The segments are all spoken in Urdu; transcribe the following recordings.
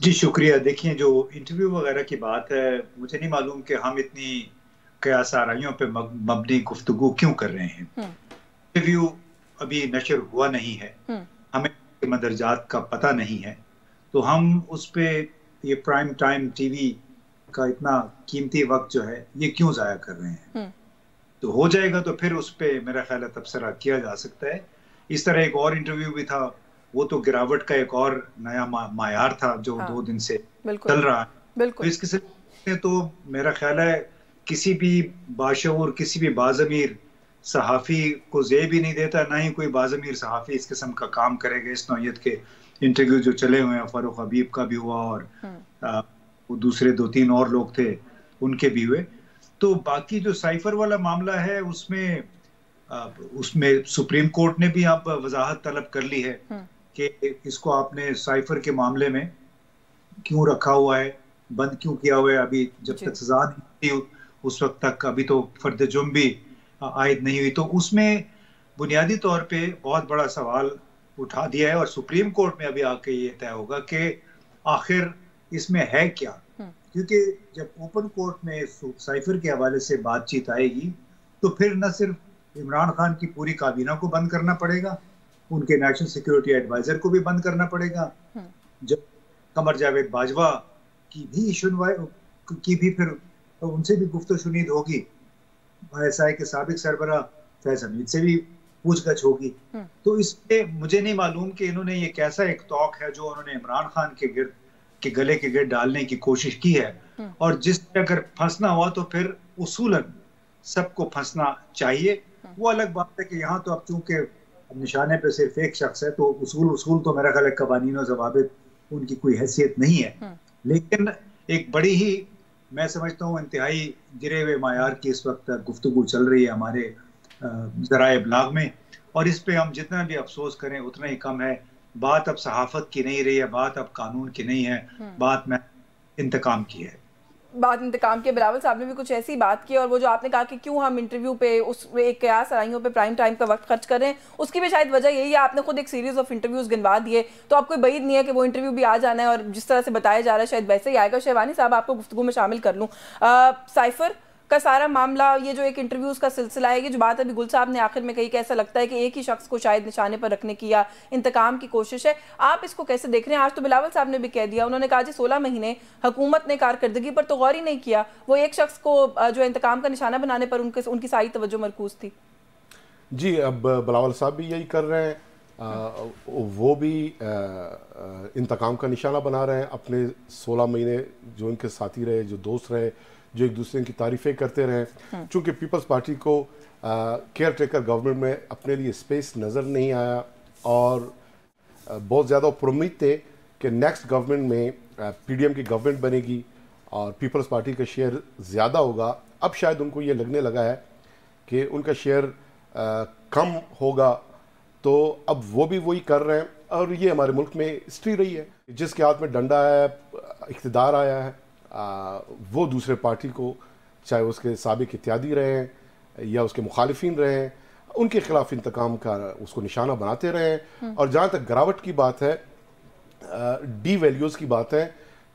جی شکریہ. دیکھیں جو انٹرویو وغیرہ کی بات ہے، مجھے نہیں معلوم کہ ہم اتنی قیاس آرائیوں پہ مبنی گفتگو کیوں کر رہے ہیں. انٹرویو ابھی نشر ہوا نہیں ہے، ہمیں مدرجات کا پتہ نہیں ہے، تو ہم اس پہ یہ پرائم ٹائم ٹی وی کا اتنا قیمتی وقت جو ہے یہ کیوں ضائع کر رہے ہیں. تو ہو جائے گا تو پھر اس پہ میرا خیال ہے تبصرہ کیا جا سکتا ہے. اس طرح ایک اور انٹرویو بھی تھا، وہ تو گراوٹ کا ایک اور نیا معیار تھا جو 2 دن سے چل رہا ہے. تو اس قسم سے تو میرا خیال ہے کسی بھی باشعور، کسی بھی باضمیر صحافی کو زیب ہی نہیں دیتا، نہ ہی کوئی باضمیر صحافی اس قسم کا کام کرے گا. اس نوعیت کے انٹرویو جو چلے ہوئے ہیں، فاروق حبیب کا بھی ہوا اور وہ دوسرے 2-3 اور لوگ تھے ان کے بھی ہوئے. تو باقی جو سائفر والا معاملہ ہے اس میں سپریم کورٹ نے بھی اب وضاحت طلب کر لی ہے کہ اس کو آپ نے سائفر کے معاملے میں کیوں رکھا ہوا ہے، بند کیوں کیا ہوا ہے. ابھی جب تک سزا نہیں ہوئی اس وقت تک ابھی تو فرد جرم بھی عائد نہیں ہوئی. تو اس میں بنیادی طور پہ بہت بڑا سوال اٹھا دیا ہے، اور سپریم کورٹ میں ابھی آ کے یہ طے ہوگا کہ آخر اس میں ہے کیا. کیونکہ جب اوپن کورٹ میں سائفر کے حوالے سے بات چیت آئے گی تو پھر نہ صرف عمران خان کی پوری کابینہ کو بند کرنا پڑے گا، ان کے نیشنل سیکیورٹی ایڈوائزر کو بھی بند کرنا پڑے گا، جب قمر جاوید باجوہ کی بھی پھر ان سے بھی گفت و شنید ہوگی، ISI کے سابق سربراہ فیض حمید سے بھی پوچھ گچھ ہوگی. تو اس پہ مجھے نہیں معلوم کہ انہوں نے یہ کیسا ایک توق ہے جو انہوں نے عمران خان کے گلے کے گرد ڈالنے کی کوشش کی ہے، اور جس سے اگر پھنسنا ہوا تو پھر اصولاً سب کو پھنسنا چاہیے. وہ الگ بات ہے کہ یہاں تو اب چونکہ نشانے پہ صرف ایک شخص ہے تو اصول تو میرا خیال ہے قوانین و ضوابط ان کی کوئی حیثیت نہیں ہے. لیکن ایک بڑی ہی میں سمجھتا ہوں انتہائی گرے ہوئے معیار کی اس وقت گفتگو چل رہی ہے ہمارے ذرائع ابلاغ میں، اور اس پہ ہم جتنا بھی افسوس کریں اتنا ہی کم ہے. بات اب صحافت کی نہیں رہی ہے، بات اب قانون کی نہیں ہے، بات میں انتقام کی ہے. بات انتقام کے. بلاول صاحب نے بھی کچھ ایسی بات کی، اور وہ جو آپ نے کہا کہ کیوں ہم انٹرویو پہ اس ایک قیاس آرائیوں پہ پرائم ٹائم کا وقت خرچ کر رہے ہیں، اس کی بھی شاید وجہ یہی ہے. آپ نے خود ایک سیریز آف انٹرویوز گنوا دیے، تو آپ کوئی بعید نہیں ہے کہ وہ انٹرویو بھی آ جانا ہے، اور جس طرح سے بتایا جا رہا ہے شاید ویسے ہی آئے گا. شہوانی صاحب آپ کو گفتگو میں شامل کر لوں. سائفر کا سارا معاملہ، یہ جو ایک انٹرویوز کا سلسلہ ہے، یہ جو بات ابھی گل صاحب نے آخر میں کہی کہ ایسا لگتا ہے کہ ایک ہی شخص کو شاید نشانے پر رکھنے کی یا انتقام کی کوشش ہے، آپ اس کو کیسے دیکھ رہے ہیں؟ آج تو بلاول صاحب نے بھی کہہ دیا، انہوں نے کہا جی 16 مہینے حکومت نے کارکردگی پر تو غور ہی نہیں کیا، وہ ایک شخص کو جو انتقام کا نشانہ بنانے پر ان کی ساری توجہ مرکوز تھی. جی اب بلاول صاحب بھی یہی کر رہے ہیں، وہ بھی انتقام کا نشانہ بنا رہے ہیں. اپنے 16 مہینے جو ان کے ساتھی رہے، جو دوست رہے، جو ایک دوسرے کی تعریفیں کرتے رہے، چونکہ پیپلز پارٹی کو کیئر ٹیکر گورنمنٹ میں اپنے لیے اسپیس نظر نہیں آیا، اور بہت زیادہ پرامید تھے کہ نیکسٹ گورنمنٹ میں PDM کی گورنمنٹ بنے گی اور پیپلز پارٹی کا شیئر زیادہ ہوگا. اب شاید ان کو یہ لگنے لگا ہے کہ ان کا شیئر کم ہوگا، تو اب وہ بھی وہی کر رہے ہیں. اور یہ ہمارے ملک میں ہسٹری رہی ہے، جس کے ہاتھ میں ڈنڈا ہے، اقتدار آیا ہے، وہ دوسرے پارٹی کو، چاہے اس کے سابق اتحادی رہے ہیں یا اس کے مخالفین رہے ہیں، ان کے خلاف انتقام کا اس کو نشانہ بناتے رہے ہیں. اور جہاں تک گراوٹ کی بات ہے، ڈی ویلیوز کی بات ہے،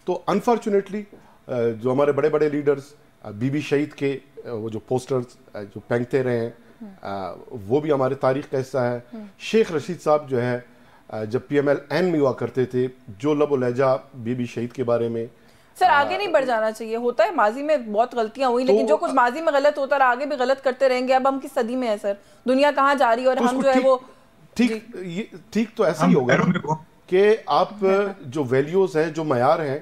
تو انفارچونیٹلی جو ہمارے بڑے بڑے لیڈرز بی شہید کے وہ جو پوسٹرز جو پھینکتے رہے ہیں، وہ بھی ہمارے تاریخ کا حصہ ہے. شیخ رشید صاحب جو ہے جب PMLN میں ہوا کرتے تھے، جو لب و لہجہ بی شہید کے بارے میں. سر آگے نہیں بڑھ جانا چاہیے، ہوتا ہے ماضی میں بہت غلطیاں ہوئی، لیکن جو کچھ ماضی میں غلط ہوتا رہا آگے بھی غلط کرتے رہیں گے. اب ہم کس صدی میں ہیں سر؟ دنیا کہاں جا رہی ہے، اور ہم جو ہے وہ ٹھیک تو ایسا ہی ہوگا کہ آپ جو ویلیوز ہیں، جو معیار ہیں،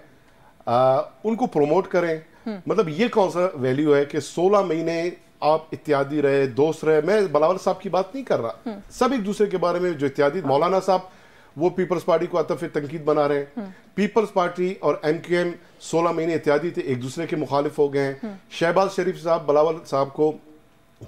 ان کو پروموٹ کریں. مطلب یہ کون سا ویلیو ہے کہ 16 مہینے آپ اتحادی رہے، دوست رہے؟ میں بلاول صاحب کی بات نہیں کر رہا، سب ایک دوسرے کے بارے میں جو اتحادی. مولانا صاحب وہ پیپلز پارٹی کو عطف تنقید بنا رہے ہیں. پیپلز پارٹی اور MQM 16 مہینے اتحادی تھے، ایک دوسرے کے مخالف ہو گئے ہیں. شہباز شریف صاحب بلاول صاحب کو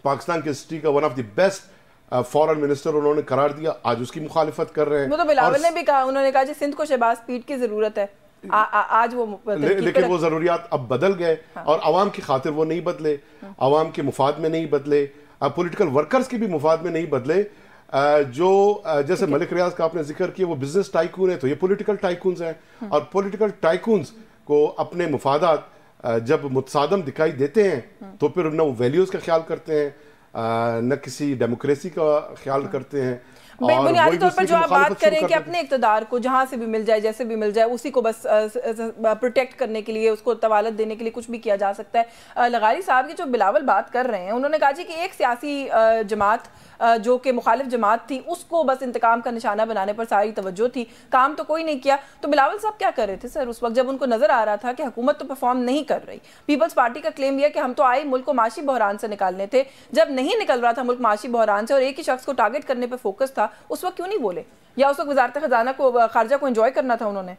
پاکستان کی ہسٹری کا one of the best foreign minister انہوں نے قرار دیا، آج اس کی مخالفت کر رہے ہیں. وہ تو بلاول نے بھی کہا، انہوں نے کہا جی سندھ کو شہباز پیٹ کی ضرورت ہے. آج وہ لیکن وہ ضروریات اب بدل گئے، اور عوام کی خاطر وہ نہیں بدلے، عوام کے مفاد میں نہیں بدلے، پولیٹیکل ورکرز کے بھی مفاد میں نہیں بدلے. جو جیسے ملک ریاض کا آپ نے ذکر کیا وہ بزنس ٹائکون ہے، تو یہ پولیٹیکل ٹائکونز ہیں، اور پولیٹیکل ٹائکونز کو اپنے مفادات جب متصادم دکھائی دیتے ہیں تو پھر نہ وہ ویلیوز کا خیال کرتے ہیں نہ کسی ڈیموکریسی کا خیال کرتے ہیں. بنیادی طور پر جو آپ بات کریں کہ اپنے اقتدار کو جہاں سے بھی مل جائے جیسے بھی مل جائے اسی کو بس پروٹیکٹ کرنے کے لیے، اس کو طوالت دینے کے لیے کچھ بھی کیا جا سکتا ہے. لغاری صاحب کی جو بلاول بات کر رہے ہیں انہوں نے کہا جی کہ ایک سیاسی جماعت جو کہ مخالف جماعت تھی اس کو بس انتقام کا نشانہ بنانے پر ساری توجہ تھی، کام تو کوئی نہیں کیا. تو بلاول صاحب کیا کر رہے تھے سر اس وقت جب ان کو نظر آ رہا تھا کہ حکومت تو پرفارم نہیں کر رہی؟ پیپلز پارٹی کا کلیم یہ کہ ہم تو آئے ملک کو معاشی بحران سے نکالنے تھے، جب نہیں نکل رہا تھا ملک معاشی بحران سے اور ایک ہی شخص کو ٹارگٹ کرنے پہ فوکس تھا، اس وقت کیوں نہیں بولے؟ یا اس وقت وزارت خزانہ کو خارجہ کو انجوائے کرنا تھا انہوں نے؟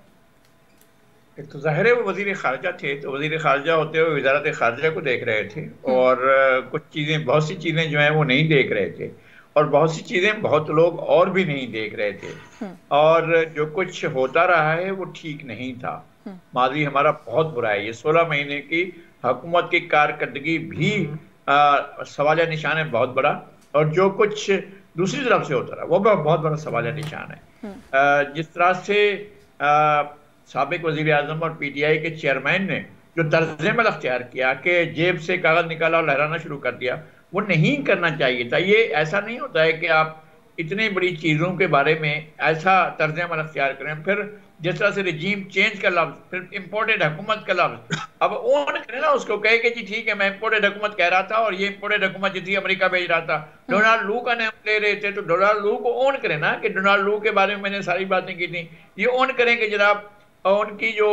ایک تو ظاہر ہے وہ وزیر خارجہ تھے، تو وزیر خارجہ ہوتے ہوئے وزارت خارجہ کو دیکھ رہے تھے، اور کچھ چیزیں بہت سی چیزیں جو ہیں وہ نہیں دیکھ رہے تھے، اور بہت سی چیزیں بہت لوگ اور بھی نہیں دیکھ رہے تھے، اور جو کچھ ہوتا رہا ہے وہ ٹھیک نہیں تھا. ماضی ہمارا بہت برا ہے. یہ 16 مہینے کی حکومت کی کارکردگی بھی سوالیہ نشان ہے بہت بڑا، اور جو کچھ دوسری طرف سے ہوتا رہا وہ بہت بڑا سوالیہ نشان ہے. جس طرح سے سابق وزیر اعظم اور پی ٹی آئی کے چیئرمین نے جو طرز عمل اختیار کیا کہ جیب سے کاغذ نکالا اور لہرانا شروع کر دیا، وہ نہیں کرنا چاہیے تھا. یہ ایسا نہیں ہوتا ہے کہ آپ اتنی بڑی چیزوں کے بارے میں ایسا طرز عمل اختیار کریں. پھر جس طرح سے رجیم چینج کا لفظ، پھر امپورٹڈ حکومت کا لفظ، اب اون کریں نا اس کو، کہے کہ جی ٹھیک ہے میں امپورٹڈ حکومت کہہ رہا تھا اور یہ امپورٹڈ حکومت جو تھی امریکہ بھیج رہا تھا. ڈونالڈ لو کا نام لے رہے تھے تو ڈونالڈ لو کو اون کریں نا کہ ڈونالڈ لو کے بارے میں نے ساری باتیں کی تھیں. یہ اون کریں کہ جناب ان کی جو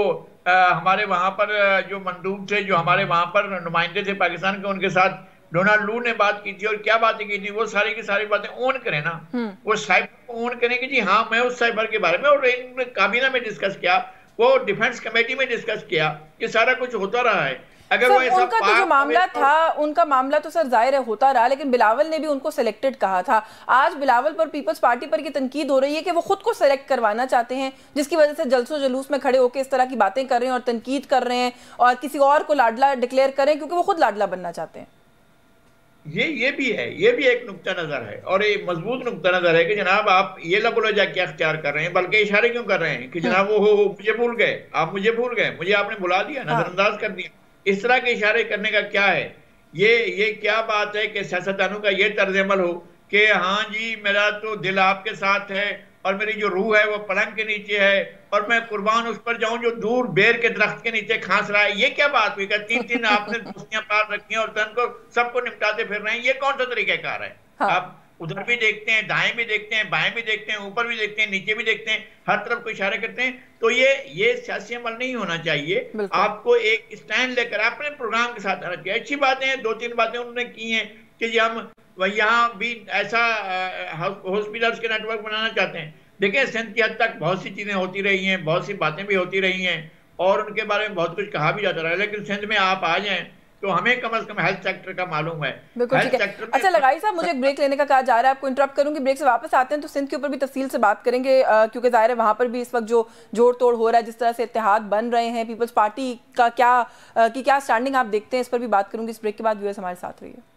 ہمارے وہاں پر جو مندوب تھے، جو ہمارے وہاں پر نمائندے تھے پاکستان کے، ان کے ساتھ ڈونالڈ لو نے بات کی تھی اور کیا باتیں کی تھی، وہ ساری کی ساری باتیں اون کریں نا. وہ سائبر کو اون کریں کہ جی ہاں میں اس سائبر کے بارے میں، اور ان نے کابینہ میں ڈسکس کیا، وہ ڈیفنس کمیٹی میں ڈسکس کیا کہ سارا کچھ ہوتا رہا ہے. اگر وہ ان کا تو جو معاملہ تھا، ان کا معاملہ تو سر ظاہر ہے ہوتا رہا، لیکن بلاول نے بھی ان کو سلیکٹڈ کہا تھا. آج بلاول پر پیپلز پارٹی پر یہ تنقید ہو رہی ہے کہ وہ خود کو سلیکٹ کروانا چاہتے ہیں، جس کی وجہ سے جلس و جلوس میں کھڑے ہو کے اس طرح کی باتیں کر رہے ہیں اور تنقید کر رہے ہیں اور کسی اور کو لاڈلا ڈکلیئر کریں کیونکہ وہ خود لاڈلا بننا چاہتے ہیں. یہ بھی ہے، یہ بھی ایک نقطہ نظر ہے، اور یہ مضبوط نقطہ نظر ہے کہ جناب آپ یہ لب و لہجہ کیا اختیار کر رہے ہیں، بلکہ اشارے کیوں کر رہے ہیں کہ جناب وہ مجھے بھول گئے، آپ مجھے بھول گئے، مجھے آپ نے بلا دیا، نظر انداز کر دیا. اس طرح کے اشارے کرنے کا کیا ہے؟ یہ کیا بات ہے کہ سیاستدانوں کا یہ طرز عمل ہو کہ ہاں جی میرا تو دل آپ کے ساتھ ہے اور میری جو روح ہے وہ پلنگ کے نیچے ہے اور میں قربان اس پر جاؤں جو دور بیر کے درخت کے نیچے کھانس رہا ہے. یہ کیا بات ہوئی کہ تین آپ نے دوستیاں پار رکھی ہیں اور تن کو سب کو نپٹاتے پھر رہے ہیں؟ یہ کون سا طریقہ کار ہے؟ آپ ادھر بھی دیکھتے ہیں، دائیں بھی دیکھتے ہیں، بائیں بھی دیکھتے ہیں، اوپر بھی دیکھتے ہیں، نیچے بھی دیکھتے ہیں، ہر طرف کو اشارے کرتے ہیں. تو یہ سیاسی عمل نہیں ہونا چاہیے. آپ کو ایک اسٹینڈ لے کر اپنے پروگرام کے ساتھ آنا چاہیے. اچھی باتیں ہیں، 2-3 باتیں انہوں نے کی ہیں کہ یہ ہم یہاں بھی ایسا ہاسپٹلس کے نیٹ ورک بنانا چاہتے ہیں. دیکھیں سندھ کی حد تک بہت سی چیزیں ہوتی رہی ہیں، بہت سی باتیں بھی ہوتی رہی ہیں اور ان کے بارے میں بہت کچھ کہا بھی جاتا رہا ہے، لیکن سندھ میں آپ آ جائیں تو ہمیں کم از کم ہیلتھ سیکٹر کا معلوم ہے. اچھا لغاری صاحب، مجھے ایک بریک لینے کا کہا جا رہا ہے، آپ کو انٹرپٹ کروں گی. بریک سے واپس آتے ہیں تو سندھ کے اوپر بھی تفصیل سے بات کریں گے کیونکہ ظاہر ہے وہاں پر بھی اس وقت جو جوڑ توڑ ہو رہا ہے، جس طرح سے اتحاد بن رہے ہیں، پیپلز پارٹی کا کیا اسٹینڈنگ آپ دیکھتے ہیں، اس پر بھی بات کروں گی. اس بریک کے بعد ویورز ہمارے ساتھ رہیے.